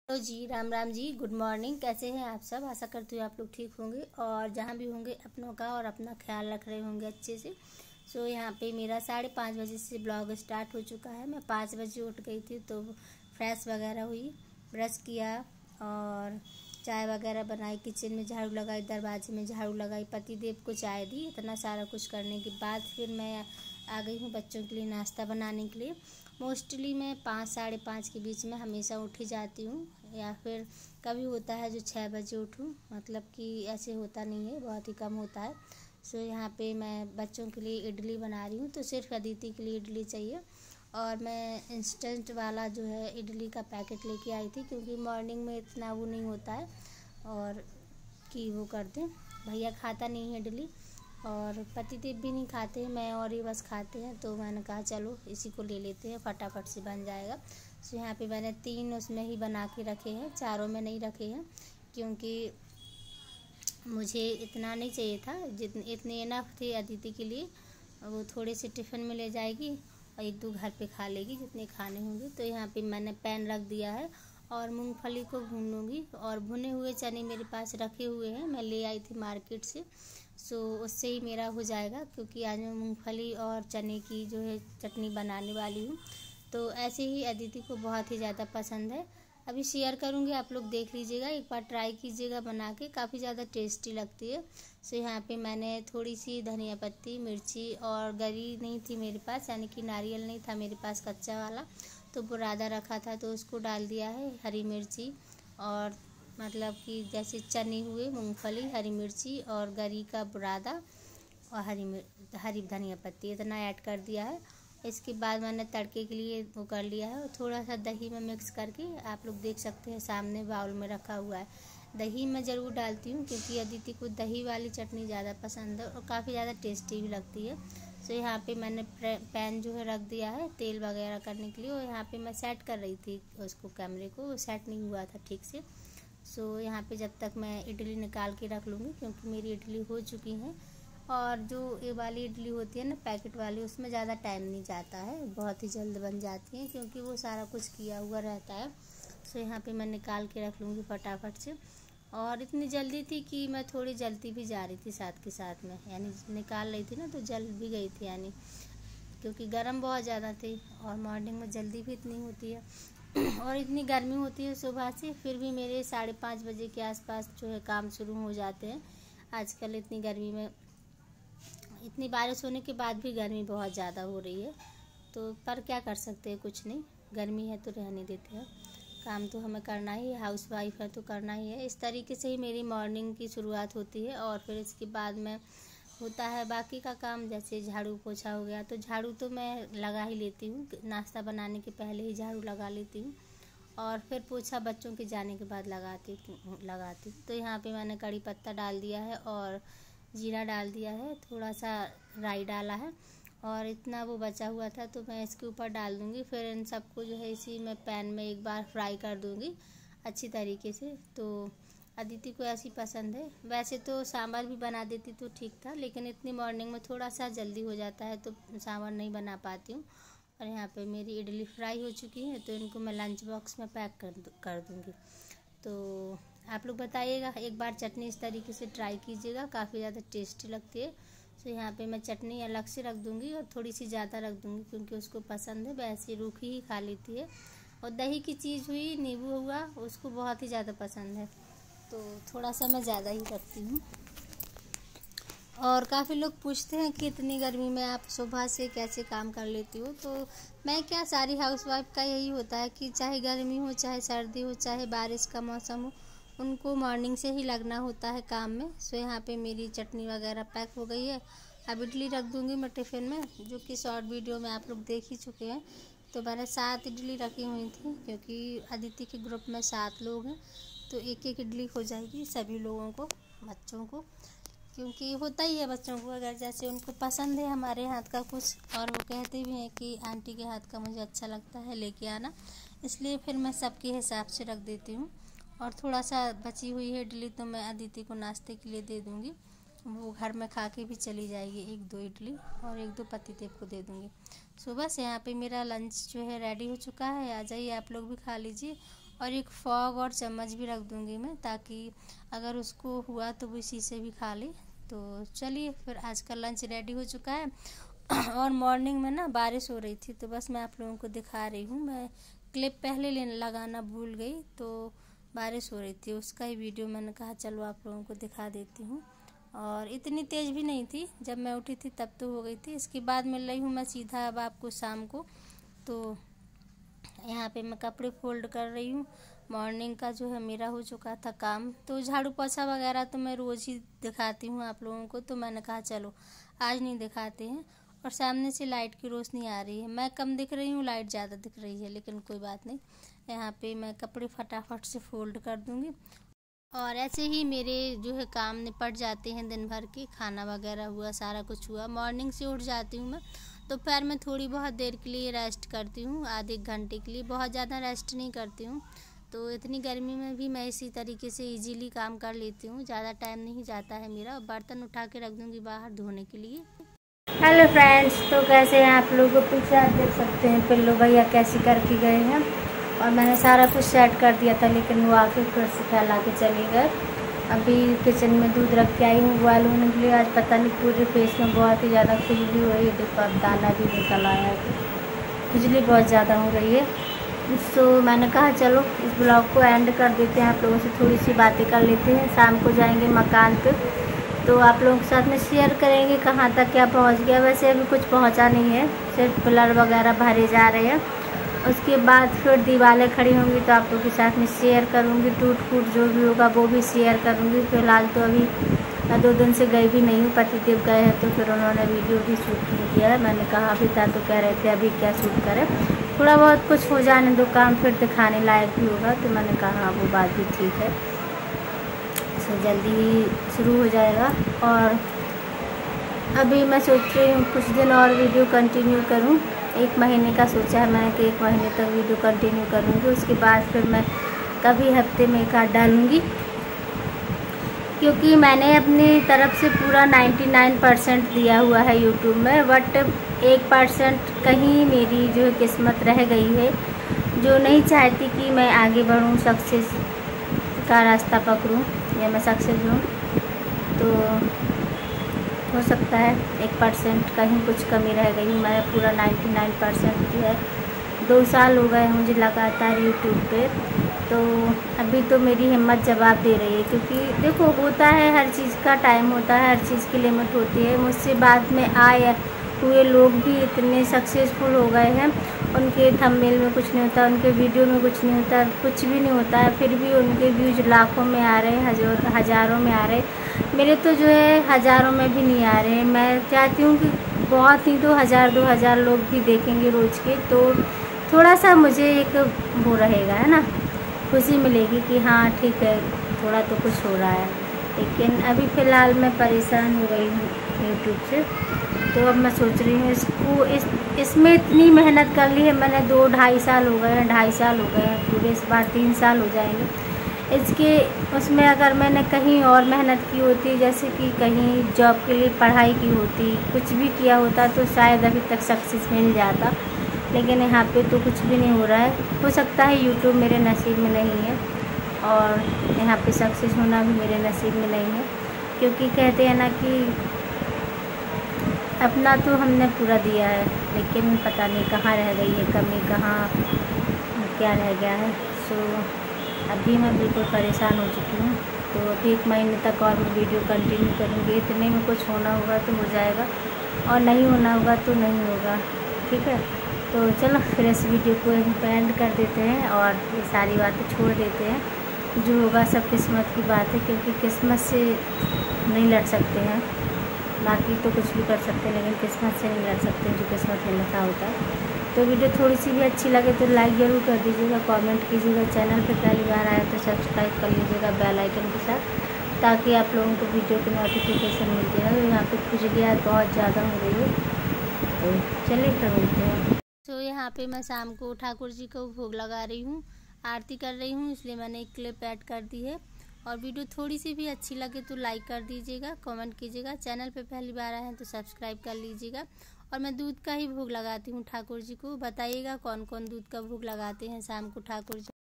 Hello जी, Ram Ram ji. Good morning. कैसे हैं आप सब? आशा करती हूँ आप लोग ठीक होंगे और जहाँ भी होंगे अपनों का और अपना ख्याल रख रहे होंगे अच्छे से। यहाँ पे मेरा 5:30 बजे से ब्लॉग स्टार्ट हो चुका है। मैं 5 बजे उठ गई थी तो फ्रेश वगैरह हुई, ब्रश किया और चाय वगैरह बनाई, किचन में झाड़ू लगाई, दरवाजे में झाड़ू लगाई, पति देव को चाय दी। इतना सारा कुछ करने के बाद फिर मैं आ गई हूँ बच्चों के लिए नाश्ता बनाने के लिए। मोस्टली मैं 5 साढ़े 5 के बीच में हमेशा उठ ही जाती हूँ, या फिर कभी होता है जो 6 बजे उठूँ, मतलब कि ऐसे होता नहीं है, बहुत ही कम होता है। यहाँ पे मैं बच्चों के लिए इडली बना रही हूँ, तो सिर्फ अदिति के लिए इडली चाहिए। और मैं इंस्टेंट वाला जो है इडली का पैकेट लेके आई थी, क्योंकि मॉर्निंग में इतना वो नहीं होता है और कि वो कर दें। भैया खाता नहीं है इडली और पतिदेव भी नहीं खाते हैं, मैं और ये बस खाते हैं। तो मैंने कहा चलो इसी को ले लेते हैं, फटाफट से बन जाएगा। यहाँ पे मैंने 3 उसमें ही बना के रखे हैं, चारों में नहीं रखे हैं, क्योंकि मुझे इतना नहीं चाहिए था। इतने इनफ थे अदिति के लिए। वो थोड़े से टिफ़िन में ले जाएगी और 1-2 घर पे खा लेगी जितने खाने होंगे। तो यहाँ पे मैंने पैन रख दिया है और मूंगफली को भून लूँगी। और भुने हुए चने मेरे पास रखे हुए हैं, मैं ले आई थी मार्केट से। उससे ही मेरा हो जाएगा, क्योंकि आज मैं मूंगफली और चने की जो है चटनी बनाने वाली हूँ। तो ऐसे ही अदिति को बहुत ही ज़्यादा पसंद है। अभी शेयर करूँगी, आप लोग देख लीजिएगा, एक बार ट्राई कीजिएगा बना के, काफ़ी ज़्यादा टेस्टी लगती है। यहाँ पे मैंने थोड़ी सी धनिया पत्ती, मिर्ची और गरी नहीं थी मेरे पास, यानी कि नारियल नहीं था मेरे पास कच्चा वाला, तो बुरादा रखा था तो उसको डाल दिया है। हरी मिर्ची और मतलब कि जैसे चने हुए, मूंगफली, हरी मिर्ची और गरी का बुरादा और हरी धनिया पत्ती, इतना ऐड कर दिया है। इसके बाद मैंने तड़के के लिए वो कर लिया है और थोड़ा सा दही में मिक्स करके, आप लोग देख सकते हैं सामने बाउल में रखा हुआ है। दही मैं ज़रूर डालती हूँ, क्योंकि अदिति को दही वाली चटनी ज़्यादा पसंद है और काफ़ी ज़्यादा टेस्टी भी लगती है। यहाँ पे मैंने पैन जो है रख दिया है तेल वगैरह करने के लिए, और यहाँ पे मैं सेट कर रही थी उसको, कैमरे को सेट नहीं हुआ था ठीक से। यहाँ पे जब तक मैं इडली निकाल के रख लूँगी, क्योंकि मेरी इडली हो चुकी है। और जो ये वाली इडली होती है ना पैकेट वाली, उसमें ज़्यादा टाइम नहीं जाता है, बहुत ही जल्द बन जाती है, क्योंकि वो सारा कुछ किया हुआ रहता है। यहाँ पे मैं निकाल के रख लूँगी फटाफट से। और इतनी जल्दी थी कि मैं थोड़ी जल्दी भी जा रही थी साथ के साथ में, यानी निकाल रही थी ना तो जल भी गई थी, यानी क्योंकि गर्म बहुत ज़्यादा थी और मॉर्निंग में जल्दी भी इतनी होती है और इतनी गर्मी होती है सुबह से। फिर भी मेरे 5:30 बजे के आसपास जो है काम शुरू हो जाते हैं। आजकल इतनी गर्मी में, इतनी बारिश होने के बाद भी गर्मी बहुत ज़्यादा हो रही है, तो पर क्या कर सकते हैं, कुछ नहीं, गर्मी है तो रहने देते हैं, काम तो हमें करना ही है, हाउस वाइफ है तो करना ही है। इस तरीके से ही मेरी मॉर्निंग की शुरुआत होती है। और फिर इसके बाद में होता है बाकी का काम, जैसे झाड़ू पोछा हो गया, तो झाड़ू तो मैं लगा ही लेती हूँ, नाश्ता बनाने के पहले ही झाड़ू लगा लेती हूँ और फिर पोछा बच्चों के जाने के बाद लगाती हूँ। तो यहाँ पे मैंने कड़ी पत्ता डाल दिया है और जीरा डाल दिया है, थोड़ा सा राई डाला है और इतना वो बचा हुआ था तो मैं इसके ऊपर डाल दूँगी। फिर इन सबको जो है इसी में पैन में एक बार फ्राई कर दूँगी अच्छी तरीके से। तो अदिति को ऐसी पसंद है। वैसे तो सांभर भी बना देती तो ठीक था, लेकिन इतनी मॉर्निंग में थोड़ा सा जल्दी हो जाता है तो सांभर नहीं बना पाती हूँ। और यहाँ पे मेरी इडली फ्राई हो चुकी है, तो इनको मैं लंच बॉक्स में पैक कर दूँगी। तो आप लोग बताइएगा, एक बार चटनी इस तरीके से ट्राई कीजिएगा, काफ़ी ज़्यादा टेस्टी लगती है। यहाँ पे मैं चटनी अलग से रख दूँगी और थोड़ी सी ज़्यादा रख दूँगी, क्योंकि उसको पसंद है, वैसे रूखी ही खा लेती है। और दही की चीज़ हुई, नींबू हुआ, उसको बहुत ही ज़्यादा पसंद है, तो थोड़ा सा मैं ज़्यादा ही रखती हूँ। और काफ़ी लोग पूछते हैं कि इतनी गर्मी में आप सुबह से कैसे काम कर लेती हो। तो मैं क्या, सारी हाउसवाइफ का यही होता है कि चाहे गर्मी हो, चाहे सर्दी हो, चाहे बारिश का मौसम हो, उनको मॉर्निंग से ही लगना होता है काम में। यहाँ पे मेरी चटनी वगैरह पैक हो गई है। अब इडली रख दूँगी मैं टिफ़िन में, जो कि शॉर्ट वीडियो में आप लोग देख ही चुके हैं। तो मैंने 7 इडली रखी हुई थी, क्योंकि अदिति के ग्रुप में 7 लोग हैं, तो एक इडली हो जाएगी सभी लोगों को, बच्चों को, क्योंकि होता ही है बच्चों को, अगर जैसे उनको पसंद है हमारे हाथ का कुछ, और वो कहते भी हैं कि आंटी के हाथ का मुझे अच्छा लगता है, लेके आना, इसलिए फिर मैं सबके हिसाब से रख देती हूँ। और थोड़ा सा बची हुई है इडली तो मैं अदिति को नाश्ते के लिए दे दूँगी, वो घर में खा के भी चली जाएगी 1-2 इडली, और 1-2 पतिदेव को दे दूँगी। बस यहाँ पे मेरा लंच जो है रेडी हो चुका है, आ जाइए आप लोग भी खा लीजिए। और एक फॉग और चम्मच भी रख दूंगी मैं, ताकि अगर उसको हुआ तो वो इसी से भी खा ले। तो चलिए फिर आज का लंच रेडी हो चुका है। और मॉर्निंग में ना बारिश हो रही थी, तो बस मैं आप लोगों को दिखा रही हूँ। मैं क्लिप पहले लगाना भूल गई, तो बारिश हो रही थी उसका ही वीडियो मैंने कहा चलो आप लोगों को दिखा देती हूँ। और इतनी तेज़ भी नहीं थी, जब मैं उठी थी तब तो हो गई थी। इसके बाद मिल रही हूँ मैं सीधा अब आपको शाम को। तो यहाँ पे मैं कपड़े फोल्ड कर रही हूँ। मॉर्निंग का जो है मेरा हो चुका था काम। तो झाड़ू पोछा वगैरह तो मैं रोज़ ही दिखाती हूँ आप लोगों को, तो मैंने कहा चलो आज नहीं दिखाते हैं। और सामने से लाइट की रोशनी आ रही है, मैं कम दिख रही हूँ, लाइट ज़्यादा दिख रही है, लेकिन कोई बात नहीं। यहाँ पे मैं कपड़े फटाफट से फोल्ड कर दूँगी। और ऐसे ही मेरे जो है काम निपट जाते हैं दिन भर के। खाना वगैरह हुआ, सारा कुछ हुआ। मॉर्निंग से उठ जाती हूँ मैं, दोपहर में थोड़ी बहुत देर के लिए रेस्ट करती हूँ, आधे एक घंटे के लिए, बहुत ज़्यादा रेस्ट नहीं करती हूँ। तो इतनी गर्मी में भी मैं इसी तरीके से इजीली काम कर लेती हूँ, ज़्यादा टाइम नहीं जाता है मेरा। बर्तन उठा के रख दूँगी बाहर धोने के लिए। हेलो फ्रेंड्स, तो कैसे हैं आप लोग? पीछे आप देख सकते हैं पिल्लू भैया कैसे करके गए हैं। और मैंने सारा कुछ सेट कर दिया था, लेकिन वो आके फिर से फैला के चले गए। अभी किचन में दूध रख के आई हूँ बॉयल होने के लिए। आज पता नहीं पूरे फेस में बहुत ही ज़्यादा खुजली हो रही है। देखो अब दाना भी निकल आया है, खुजली बहुत ज़्यादा हो रही है। तो मैंने कहा चलो इस ब्लॉग को एंड कर देते हैं, आप लोगों से थोड़ी सी बातें कर लेते हैं। शाम को जाएंगे मकान पे, तो आप लोगों के साथ में शेयर करेंगे कहाँ तक क्या पहुँच गया। वैसे अभी कुछ पहुँचा नहीं है, सिर्फ पिलर वगैरह भरे जा रहे हैं। उसके बाद फिर दीवारें खड़ी होंगी तो आप लोगों के साथ में शेयर करूँगी। टूट फूट जो भी होगा वो भी शेयर करूँगी। फिलहाल तो अभी मैं 2 दिन से गई भी नहीं हूँ, पतिदेव गए हैं तो फिर उन्होंने वीडियो भी शूट नहीं किया है। मैंने कहा अभी था तो कह रहे थे अभी क्या शूट करें, थोड़ा बहुत कुछ हो जाने दो काम, फिर दिखाने लायक भी होगा। तो मैंने कहा हाँ वो बात भी ठीक है, तो जल्दी ही शुरू हो जाएगा। और अभी मैं सोच रही हूँ कुछ दिन और वीडियो कंटिन्यू करूँ। 1 महीने का सोचा है मैंने कि 1 महीने तक वीडियो कंटिन्यू करूँगी। उसके बाद फिर मैं कभी हफ्ते में 1 आध डालूँगी, क्योंकि मैंने अपनी तरफ से पूरा 99% दिया हुआ है यूट्यूब में। बट 1% कहीं मेरी जो किस्मत रह गई है, जो नहीं चाहती कि मैं आगे बढ़ूँ, सक्सेस का रास्ता पकड़ूँ या मैं सक्सेस हूँ। तो हो सकता है 1% कहीं कुछ कमी रह गई हूँ। मैंने पूरा 99% दिया है। 2 साल हो गए मुझे लगातार यूट्यूब पे। तो अभी तो मेरी हिम्मत जवाब दे रही है, क्योंकि देखो होता है, हर चीज़ का टाइम होता है, हर चीज़ की लिमिट होती है। मुझसे बाद में आए हुए लोग भी इतने सक्सेसफुल हो गए हैं, उनके थंबनेल में कुछ नहीं होता, उनके वीडियो में कुछ नहीं होता, कुछ भी नहीं होता है, फिर भी उनके व्यूज लाखों में आ रहे हैं, हज़ारों में आ रहे हैं। मेरे तो जो है हज़ारों में भी नहीं आ रहे हैं। मैं चाहती हूँ कि बहुत ही तो 1000-2000 लोग भी देखेंगे रोज़ के, तो थोड़ा सा मुझे एक वो रहेगा, है ना, खुशी मिलेगी कि हाँ ठीक है थोड़ा तो कुछ हो रहा है। लेकिन अभी फ़िलहाल मैं परेशान हो गई हूँ यूट्यूब से। तो अब मैं सोच रही हूँ इसमें इतनी मेहनत कर ली है मैंने। 2-2.5 साल हो गए हैं, 2.5 साल हो गए हैं पूरे, इस बार 3 साल हो जाएंगे। इसके उसमें अगर मैंने कहीं और मेहनत की होती, जैसे कि कहीं जॉब के लिए पढ़ाई की होती, कुछ भी किया होता, तो शायद अभी तक सक्सेस मिल जाता। लेकिन यहाँ पे तो कुछ भी नहीं हो रहा है। हो सकता है यूट्यूब मेरे नसीब में नहीं है, और यहाँ पे सक्सेस होना भी मेरे नसीब में नहीं है, क्योंकि कहते हैं ना कि अपना तो हमने पूरा दिया है, लेकिन पता नहीं कहाँ रह गई है कमी, कहाँ क्या रह गया है। सो अभी मैं बिल्कुल परेशान हो चुकी हूँ। तो अभी 1 महीने तक और मैं वीडियो कंटिन्यू करूँगी। इतने में कुछ होना होगा तो हो जाएगा, और नहीं होना होगा तो नहीं होगा, ठीक है। तो चलो फिर इस वीडियो को यहीं पर एंड कर देते हैं, और ये सारी बातें छोड़ देते हैं। जो होगा सब किस्मत की बात है, क्योंकि किस्मत से नहीं लड़ सकते हैं। बाकी तो कुछ भी कर सकते हैं, लेकिन किस्मत से नहीं लड़ सकते जो किस्मत में लिखा होता है। तो वीडियो थोड़ी सी भी अच्छी लगे तो लाइक ज़रूर कर दीजिएगा, कमेंट कीजिएगा। चैनल पर पहली बार आया तो सब्सक्राइब कर लीजिएगा बेल आइकन के साथ, ताकि आप लोगों को वीडियो की नोटिफिकेशन मिलती है। यहाँ पे खुजलियाँ बहुत ज़्यादा हो रही है, तो चलिए फिर मिलते हैं। तो यहाँ पे मैं शाम को ठाकुर जी को भोग लगा रही हूँ, आरती कर रही हूँ, इसलिए मैंने एक क्लिप ऐड कर दी है। और वीडियो थोड़ी सी भी अच्छी लगे तो लाइक कर दीजिएगा, कमेंट कीजिएगा। चैनल पे पहली बार आए हैं तो सब्सक्राइब कर लीजिएगा। और मैं दूध का ही भोग लगाती हूँ ठाकुर जी को। बताइएगा कौन कौन दूध का भोग लगाते हैं शाम को ठाकुर जी।